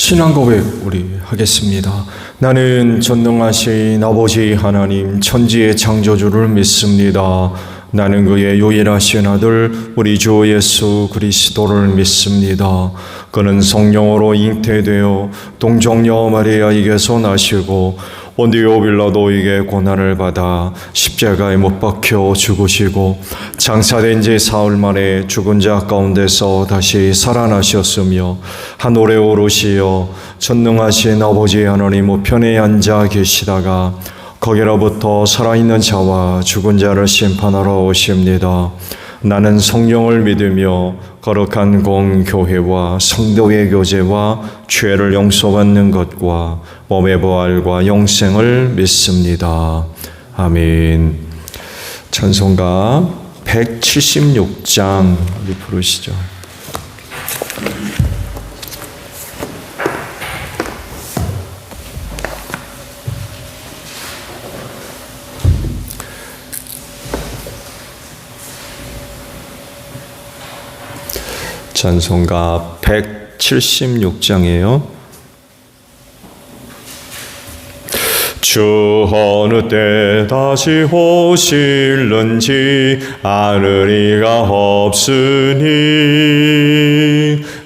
신앙 고백 우리 하겠습니다. 나는 전능하신 아버지 하나님 천지의 창조주를 믿습니다. 나는 그의 유일하신 아들 우리 주 예수 그리스도를 믿습니다. 그는 성령으로 잉태되어 동정녀 마리아에게서 나시고 본디오 빌라도에게 고난을 받아 십자가에 못 박혀 죽으시고 장사된 지 사흘 만에 죽은 자 가운데서 다시 살아나셨으며 하늘에 오르시어 전능하신 아버지 하나님 우편에 앉아 계시다가 거기로부터 살아있는 자와 죽은 자를 심판하러 오십니다. 나는 성령을 믿으며 거룩한 공교회와 성도의 교제와 죄를 용서받는 것과 몸의 부활과 영생을 믿습니다. 아멘. 찬송가 176장 우리 부르시죠. 찬송가 176장이에요. 주 어느 때 다시 오실는지 아는 이가 없으니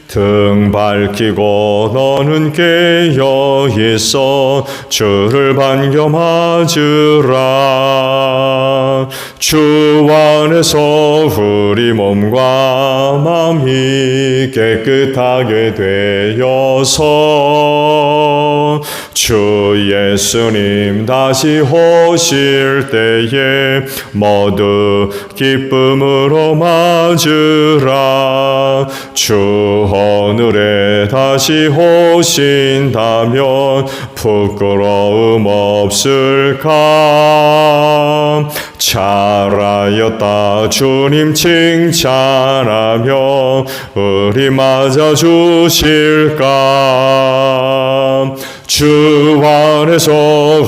등 밝히고 너는 깨어 있어 주를 반겨맞으라. 주 안에서 우리 몸과 마음이 깨끗하게 되어서 주 예수님 다시 오실 때에 모두 기쁨으로 맞으라. 주 오늘에 다시 오신다면 부끄러움 없을까? 잘하였다 주님 칭찬하며 우리 맞아주실까? 주 안에서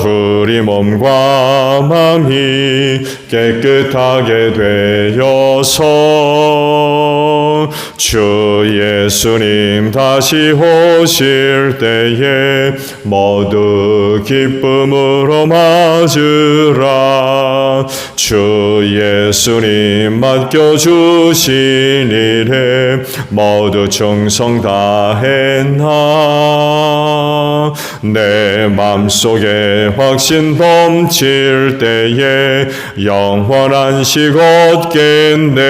우리 몸과 마음이 깨끗하게 되어서 주 예수님 다시 오실 때에 모두 기쁨으로 맞으라. 주 예수님 맡겨주신 일에 모두 충성 다했나? 내 맘속에 확신 넘칠 때에 영원한 안식 얻겠네.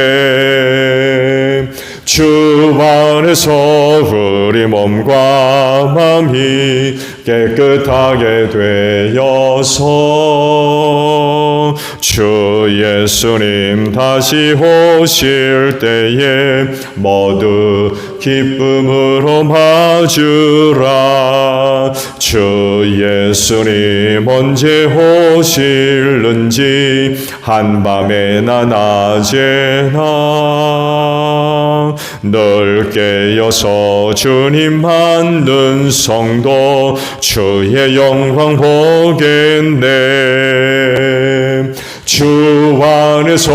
주 안에서 우리 몸과 마음이 깨끗하게 되어서 주 예수님 다시 오실 때에 모두 기쁨으로 맞으라. 주 예수님 언제 오실는지 한밤에나 낮에나 늘 깨어서 주님 만든 성도 주의 영광 보겠네. 주 안에서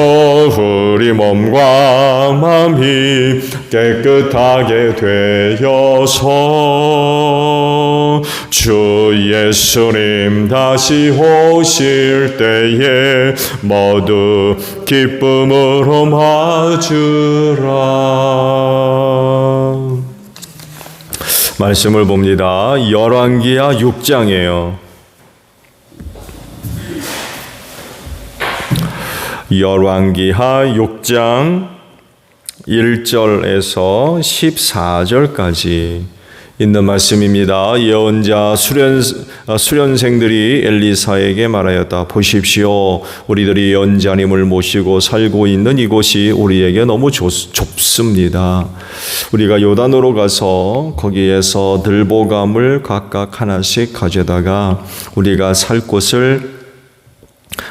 우리 몸과 마음이 깨끗하게 되어서 주 예수님 다시 오실 때에 모두 기쁨으로 맞으라. 말씀을 봅니다. 열왕기하 6장이에요. 열왕기하 6장 1절에서 14절까지 있는 말씀입니다. 예언자 수련생들이 엘리사에게 말하였다. 보십시오. 우리들이 예언자님을 모시고 살고 있는 이곳이 우리에게 너무 좁습니다. 우리가 요단으로 가서 거기에서 들보감을 각각 하나씩 가져다가 우리가 살 곳을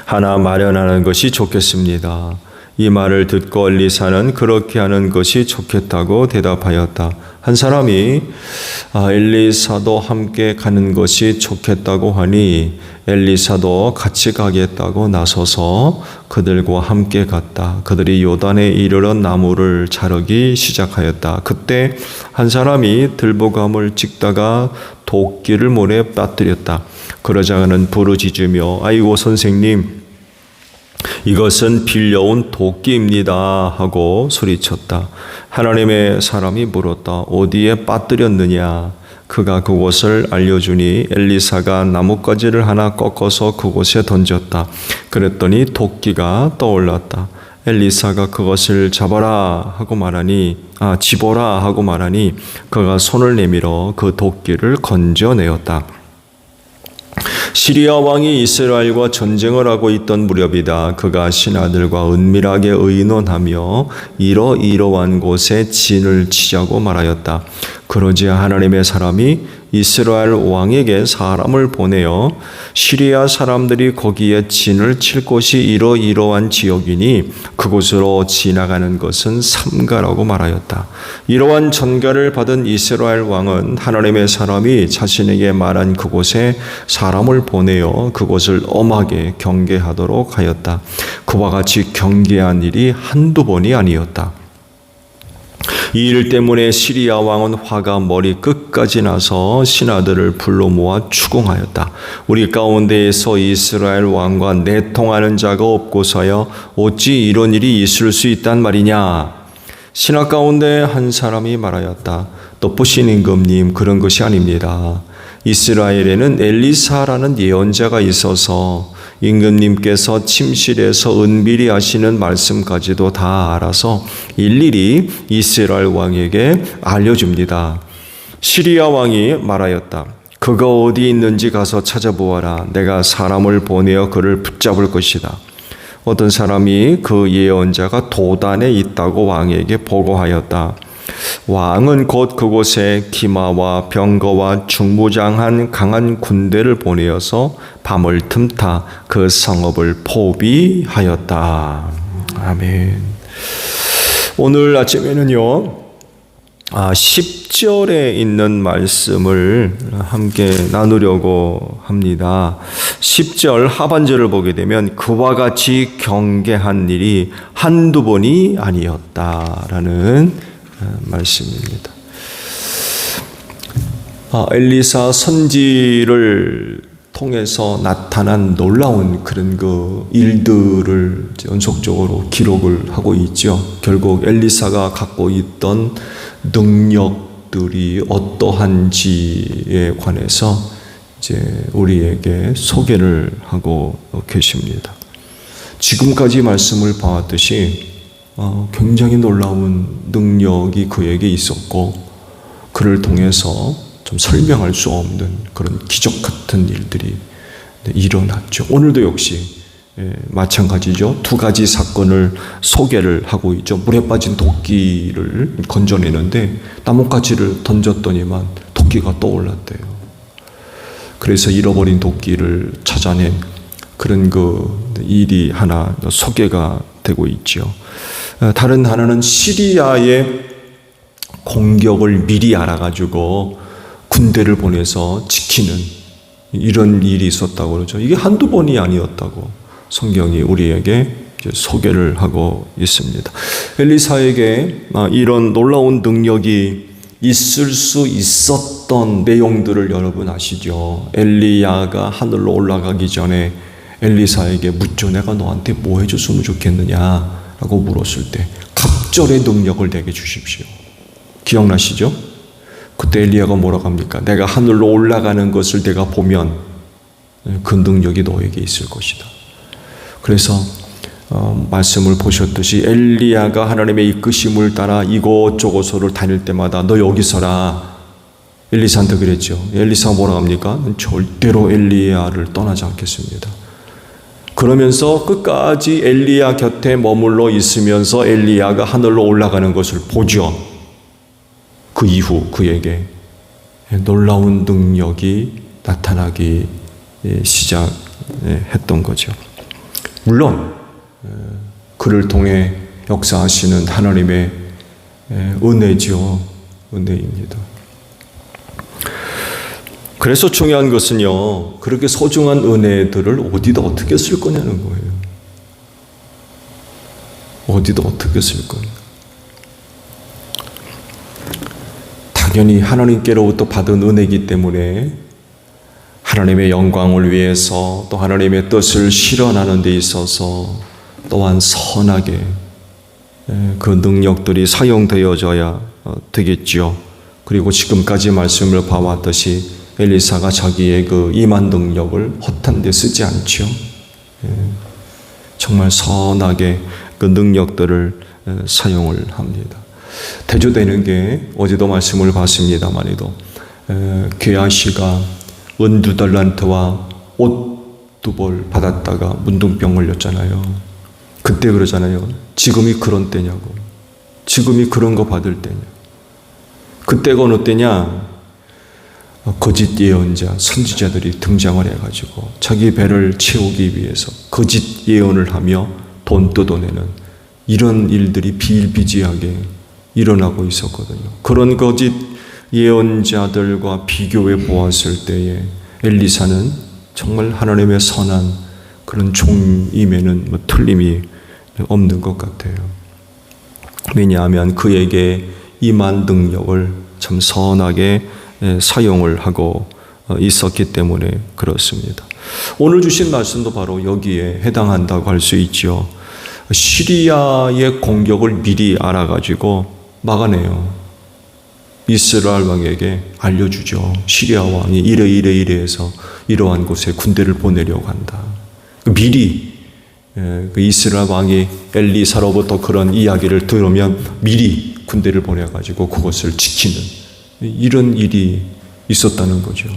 하나 마련하는 것이 좋겠습니다. 이 말을 듣고 엘리사는 그렇게 하는 것이 좋겠다고 대답하였다. 한 사람이 엘리사도 함께 가는 것이 좋겠다고 하니 엘리사도 같이 가겠다고 나서서 그들과 함께 갔다. 그들이 요단에 이르러 나무를 자르기 시작하였다. 그때 한 사람이 들보감을 찍다가 도끼를 물에 빠뜨렸다. 그러자 그는 부르짖으며 아이고 선생님, 이것은 빌려온 도끼입니다 하고 소리쳤다. 하나님의 사람이 물었다. 어디에 빠뜨렸느냐? 그가 그곳을 알려주니 엘리사가 나뭇가지를 하나 꺾어서 그곳에 던졌다. 그랬더니 도끼가 떠올랐다. 엘리사가 그것을 집어라 하고 말하니 그가 손을 내밀어 그 도끼를 건져내었다. 시리아 왕이 이스라엘과 전쟁을 하고 있던 무렵이다. 그가 신하들과 은밀하게 의논하며 이러이러한 곳에 진을 치자고 말하였다. 그러자 하나님의 사람이 이스라엘 왕에게 사람을 보내어 시리아 사람들이 거기에 진을 칠 곳이 이러이러한 지역이니 그곳으로 지나가는 것은 삼가라고 말하였다. 이러한 전가를 받은 이스라엘 왕은 하나님의 사람이 자신에게 말한 그곳에 사람을 보내어 그곳을 엄하게 경계하도록 하였다. 그와 같이 경계한 일이 한두 번이 아니었다. 이 일 때문에 시리아 왕은 화가 머리 끝까지 나서 신하들을 불러 모아 추궁하였다. 우리 가운데에서 이스라엘 왕과 내통하는 자가 없고서야 어찌 이런 일이 있을 수 있단 말이냐. 신하 가운데 한 사람이 말하였다. 덧보신 임금님, 그런 것이 아닙니다. 이스라엘에는 엘리사라는 예언자가 있어서 임금님께서 침실에서 은밀히 하시는 말씀까지도 다 알아서 일일이 이스라엘 왕에게 알려줍니다. 시리아 왕이 말하였다. 그가 어디 있는지 가서 찾아보아라. 내가 사람을 보내어 그를 붙잡을 것이다. 어떤 사람이 그 예언자가 도단에 있다고 왕에게 보고하였다. 왕은 곧 그곳에 기마와 병거와 중무장한 강한 군대를 보내어서 밤을 틈타 그 성읍을 포위하였다. 아멘. 오늘 아침에는요, 10절에 있는 말씀을 함께 나누려고 합니다. 10절 하반절을 보게 되면 그와 같이 경계한 일이 한두 번이 아니었다라는 말씀입니다. 엘리사 선지를 통해서 나타난 놀라운 그런 그 일들을 연속적으로 기록을 하고 있죠. 결국 엘리사가 갖고 있던 능력들이 어떠한지에 관해서 이제 우리에게 소개를 하고 계십니다. 지금까지 말씀을 봐왔듯이 굉장히 놀라운 능력이 그에게 있었고 그를 통해서 좀 설명할 수 없는 그런 기적 같은 일들이 일어났죠. 오늘도 역시 마찬가지죠. 두 가지 사건을 소개를 하고 있죠. 물에 빠진 도끼를 건져내는데 나뭇가지를 던졌더니만 도끼가 떠올랐대요. 그래서 잃어버린 도끼를 찾아낸 그런 그 일이 하나 소개가 되고 있죠. 다른 하나는 시리아의 공격을 미리 알아가지고 군대를 보내서 지키는 이런 일이 있었다고 그러죠. 이게 한두 번이 아니었다고 성경이 우리에게 소개를 하고 있습니다. 엘리사에게 이런 놀라운 능력이 있을 수 있었던 내용들을 여러분 아시죠? 엘리야가 하늘로 올라가기 전에 엘리사에게 묻죠. 내가 너한테 뭐 해줬으면 좋겠느냐라고 물었을 때 갑절의 능력을 내게 주십시오. 기억나시죠? 그때 엘리야가 뭐라고 합니까? 내가 하늘로 올라가는 것을 내가 보면 그 능력이 너에게 있을 것이다. 그래서 말씀을 보셨듯이 엘리야가 하나님의 이끄심을 따라 이곳저곳을 다닐 때마다 너 여기 서라. 엘리사한테 그랬죠. 엘리사가 뭐라고 합니까? 절대로 엘리야를 떠나지 않겠습니다. 그러면서 끝까지 엘리야 곁에 머물러 있으면서 엘리야가 하늘로 올라가는 것을 보죠. 그 이후 그에게 놀라운 능력이 나타나기 시작했던 거죠. 물론 그를 통해 역사하시는 하나님의 은혜죠. 은혜입니다. 그래서 중요한 것은요, 그렇게 소중한 은혜들을 어디다 어떻게 쓸 거냐는 거예요. 어디다 어떻게 쓸 거냐. 당연히 하나님께로부터 받은 은혜이기 때문에 하나님의 영광을 위해서 또 하나님의 뜻을 실현하는 데 있어서 또한 선하게 그 능력들이 사용되어져야 되겠지요. 그리고 지금까지 말씀을 봐왔듯이 엘리사가 자기의 그 임한 능력을 허탄 데 쓰지 않죠. 정말 선하게 그 능력들을 사용을 합니다. 대조되는 게 어제도 말씀을 봤습니다만에도 게하시가 은 2달란트와 옷 2벌 받았다가 문둥병 걸렸잖아요. 그때 그러잖아요. 지금이 그런 때냐고. 지금이 그런 거 받을 때냐. 그때가 어느 때냐. 거짓 예언자, 선지자들이 등장을 해가지고 자기 배를 채우기 위해서 거짓 예언을 하며 돈 뜯어내는 이런 일들이 비일비재하게 일어나고 있었거든요. 그런 거짓 예언자들과 비교해 보았을 때에 엘리사는 정말 하나님의 선한 그런 종임에는 틀림이 없는 것 같아요. 왜냐하면 그에게 임한 능력을 참 선하게 사용을 하고 있었기 때문에 그렇습니다. 오늘 주신 말씀도 바로 여기에 해당한다고 할 수 있죠. 시리아의 공격을 미리 알아가지고 막아내요. 이스라엘 왕에게 알려주죠. 시리아 왕이 이래 해서 이러한 곳에 군대를 보내려고 한다. 미리 그 이스라엘 왕이 엘리사로부터 그런 이야기를 들으면 미리 군대를 보내가지고 그것을 지키는 이런 일이 있었다는 거죠.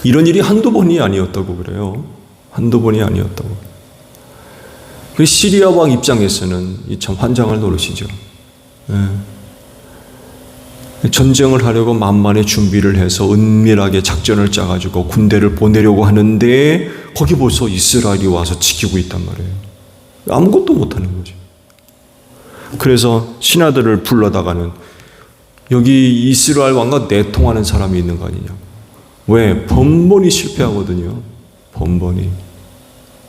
이런 일이 한두 번이 아니었다고 그래요. 한두 번이 아니었다고. 그 시리아 왕 입장에서는 참 환장할 노릇이죠. 전쟁을 하려고 만만의 준비를 해서 은밀하게 작전을 짜가지고 군대를 보내려고 하는데 거기 벌써 이스라엘이 와서 지키고 있단 말이에요. 아무것도 못하는 거죠. 그래서 신하들을 불러다가는 여기 이스라엘 왕과 내통하는 사람이 있는 거 아니냐. 왜? 번번이 실패하거든요. 번번이.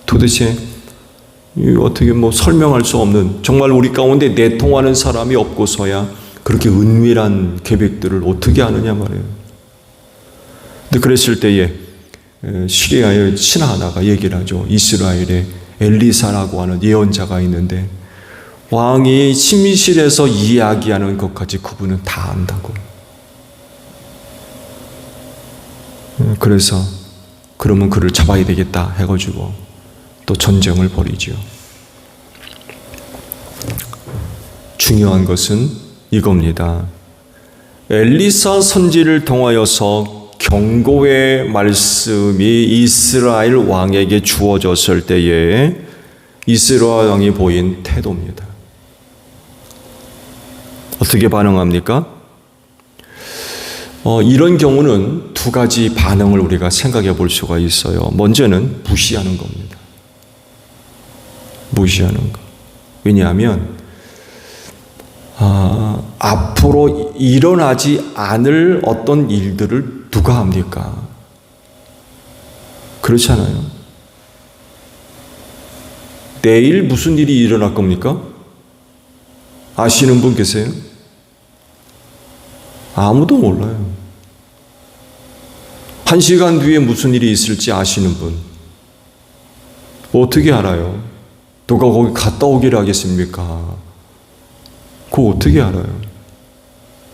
도대체 어떻게 설명할 수 없는, 정말 우리 가운데 내통하는 사람이 없고서야 그렇게 은밀한 계획들을 어떻게 하느냐 말이에요. 근데 그랬을 때에 시리아의 신하 하나가 얘기를 하죠. 이스라엘에 엘리사라고 하는 예언자가 있는데 왕이 침실에서 이야기하는 것까지 그분은 다 안다고. 그래서 그러면 그를 잡아야 되겠다 해가지고 또 전쟁을 벌이죠. 중요한 것은 이겁니다. 엘리사 선지를 통하여서 경고의 말씀이 이스라엘 왕에게 주어졌을 때에 이스라엘 왕이 보인 태도입니다. 어떻게 반응합니까? 이런 경우는 두 가지 반응을 우리가 생각해 볼 수가 있어요. 먼저는 무시하는 겁니다. 무시하는 거. 왜냐하면 앞으로 일어나지 않을 어떤 일들을 누가 합니까? 그렇잖아요. 내일 무슨 일이 일어날 겁니까? 아시는 분 계세요? 아무도 몰라요. 1시간 뒤에 무슨 일이 있을지 아시는 분? 어떻게 알아요? 누가 거기 갔다 오기를 하겠습니까? 그거 어떻게 알아요?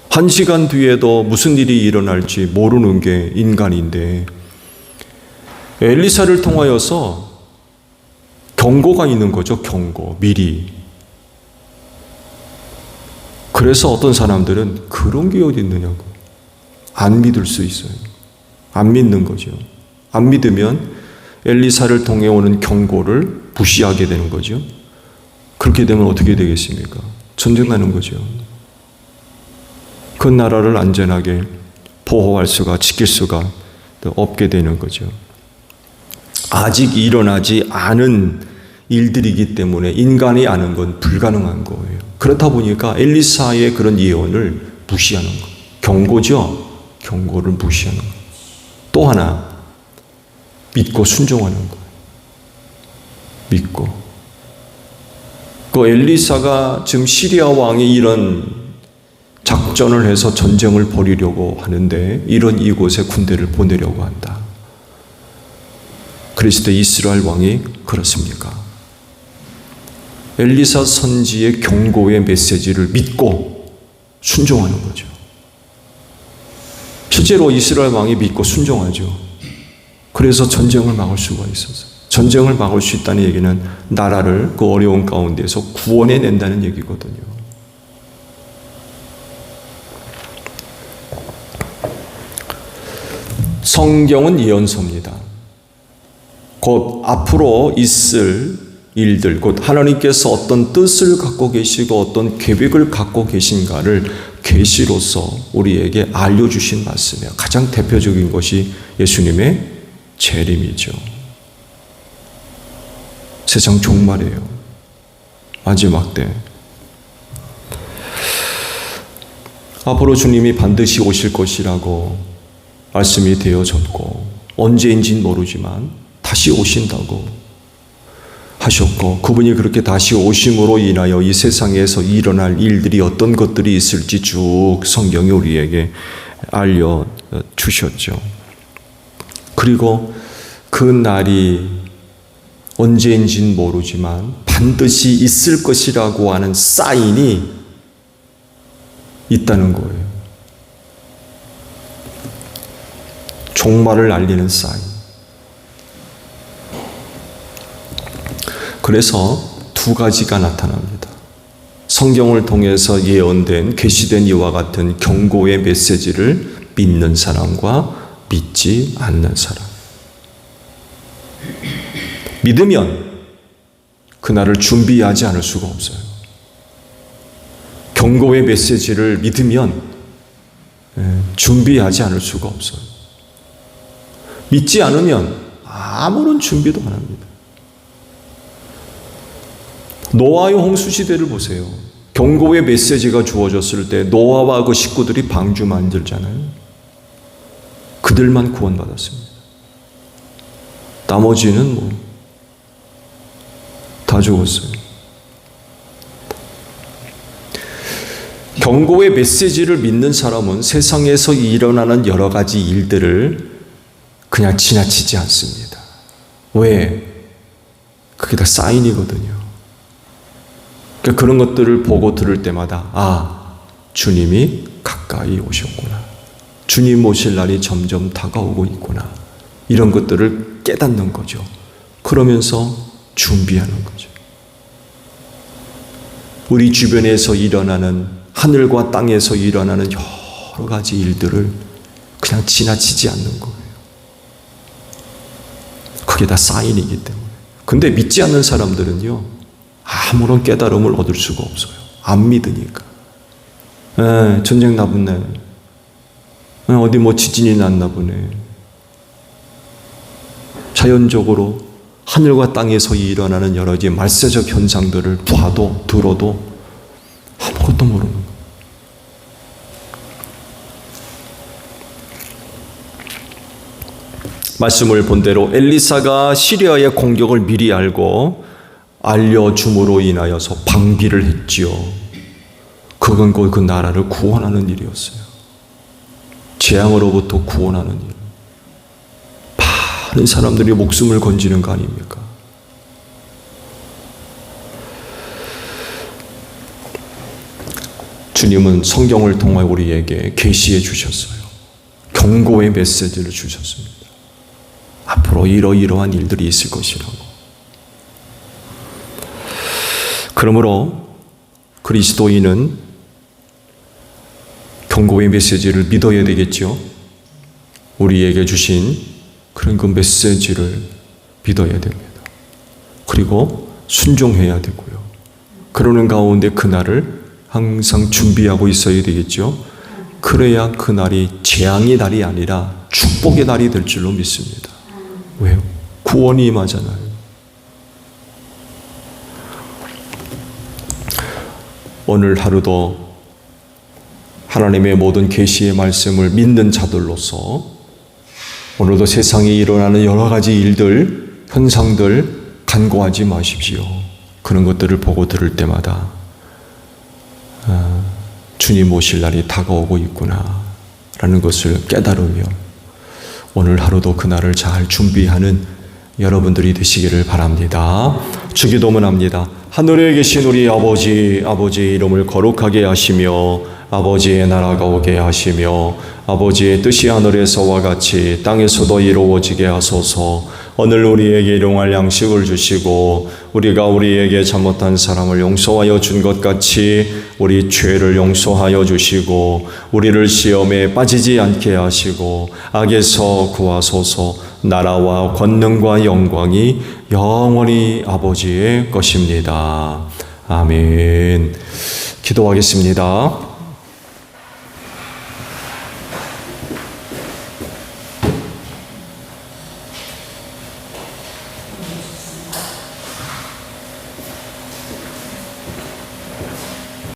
1시간 뒤에도 무슨 일이 일어날지 모르는 게 인간인데 엘리사를 통하여서 경고가 있는 거죠. 경고, 미리. 그래서 어떤 사람들은 그런 게 어디 있느냐고 안 믿을 수 있어요. 안 믿는 거죠. 안 믿으면 엘리사를 통해 오는 경고를 무시하게 되는 거죠. 그렇게 되면 어떻게 되겠습니까? 전쟁 나는 거죠. 그 나라를 안전하게 보호할 수가, 지킬 수가 없게 되는 거죠. 아직 일어나지 않은 일들이기 때문에 인간이 아는 건 불가능한 거예요. 그렇다 보니까 엘리사의 그런 예언을 무시하는 거. 경고죠. 경고를 무시하는 거. 또 하나 믿고 순종하는 거. 믿고. 그 엘리사가 지금 시리아 왕이 이런 작전을 해서 전쟁을 벌이려고 하는데 이런 이곳에 군대를 보내려고 한다. 그리스도 이스라엘 왕이 그렇습니까? 엘리사 선지의 경고의 메시지를 믿고 순종하는 거죠. 실제로 이스라엘 왕이 믿고 순종하죠. 그래서 전쟁을 막을 수가 있었어요. 전쟁을 막을 수 있다는 얘기는 나라를 그 어려운 가운데서 구원해낸다는 얘기거든요. 성경은 예언서입니다. 곧 앞으로 있을 일들, 곧 하나님께서 어떤 뜻을 갖고 계시고 어떤 계획을 갖고 계신가를 계시로서 우리에게 알려주신 말씀이에요. 가장 대표적인 것이 예수님의 재림이죠. 세상 종말이에요. 마지막 때. 앞으로 주님이 반드시 오실 것이라고 말씀이 되어졌고 언제인지는 모르지만 다시 오신다고 하셨고 그분이 그렇게 다시 오심으로 인하여 이 세상에서 일어날 일들이 어떤 것들이 있을지 쭉 성경이 우리에게 알려주셨죠. 그리고 그 날이 언제인지는 모르지만 반드시 있을 것이라고 하는 사인이 있다는 거예요. 종말을 알리는 사인. 그래서 두 가지가 나타납니다. 성경을 통해서 예언된 계시된 이와 같은 경고의 메시지를 믿는 사람과 믿지 않는 사람. 믿으면 그날을 준비하지 않을 수가 없어요. 경고의 메시지를 믿으면 준비하지 않을 수가 없어요. 믿지 않으면 아무런 준비도 안 합니다. 노아의 홍수 시대를 보세요. 경고의 메시지가 주어졌을 때 노아와 그 식구들이 방주 만들잖아요. 그들만 구원받았습니다. 나머지는 다 죽었어요. 경고의 메시지를 믿는 사람은 세상에서 일어나는 여러 가지 일들을 그냥 지나치지 않습니다. 왜? 그게 다 사인이거든요. 그러니까 그런 것들을 보고 들을 때마다 주님이 가까이 오셨구나. 주님 오실 날이 점점 다가오고 있구나. 이런 것들을 깨닫는 거죠. 그러면서 준비하는 거죠. 우리 주변에서 일어나는 하늘과 땅에서 일어나는 여러 가지 일들을 그냥 지나치지 않는 거예요. 그게 다 사인이기 때문에. 근데 믿지 않는 사람들은요, 아무런 깨달음을 얻을 수가 없어요. 안 믿으니까. 전쟁 나보네. 어디 지진이 났나 보네. 자연적으로 하늘과 땅에서 일어나는 여러 가지 말세적 현상들을 봐도 들어도 아무것도 모르는 거예요. 말씀을 본대로 엘리사가 시리아의 공격을 미리 알고 알려줌으로 인하여서 방비를 했지요. 그건 그 나라를 구원하는 일이었어요. 재앙으로부터 구원하는 일. 많은 사람들이 목숨을 건지는 거 아닙니까? 주님은 성경을 통해 우리에게 계시해 주셨어요. 경고의 메시지를 주셨습니다. 앞으로 이러이러한 일들이 있을 것이라고. 그러므로 그리스도인은 경고의 메시지를 믿어야 되겠죠. 우리에게 주신 그런 그 메시지를 믿어야 됩니다. 그리고 순종해야 되고요. 그러는 가운데 그날을 항상 준비하고 있어야 되겠죠. 그래야 그날이 재앙의 날이 아니라 축복의 날이 될 줄로 믿습니다. 왜요? 구원이 임하잖아요. 오늘 하루도 하나님의 모든 계시의 말씀을 믿는 자들로서 오늘도 세상에 일어나는 여러 가지 일들, 현상들 간과하지 마십시오. 그런 것들을 보고 들을 때마다 주님 오실 날이 다가오고 있구나 라는 것을 깨달으며 오늘 하루도 그날을 잘 준비하는 여러분들이 되시기를 바랍니다. 주기도문 합니다. 하늘에 계신 우리 아버지, 아버지의 이름을 거룩하게 하시며 아버지의 나라가 오게 하시며 아버지의 뜻이 하늘에서와 같이 땅에서도 이루어지게 하소서. 오늘 우리에게 일용할 양식을 주시고 우리가 우리에게 잘못한 사람을 용서하여 준 것 같이 우리 죄를 용서하여 주시고 우리를 시험에 빠지지 않게 하시고 악에서 구하소서. 나라와 권능과 영광이 영원히 아버지의 것입니다. 아멘. 기도하겠습니다.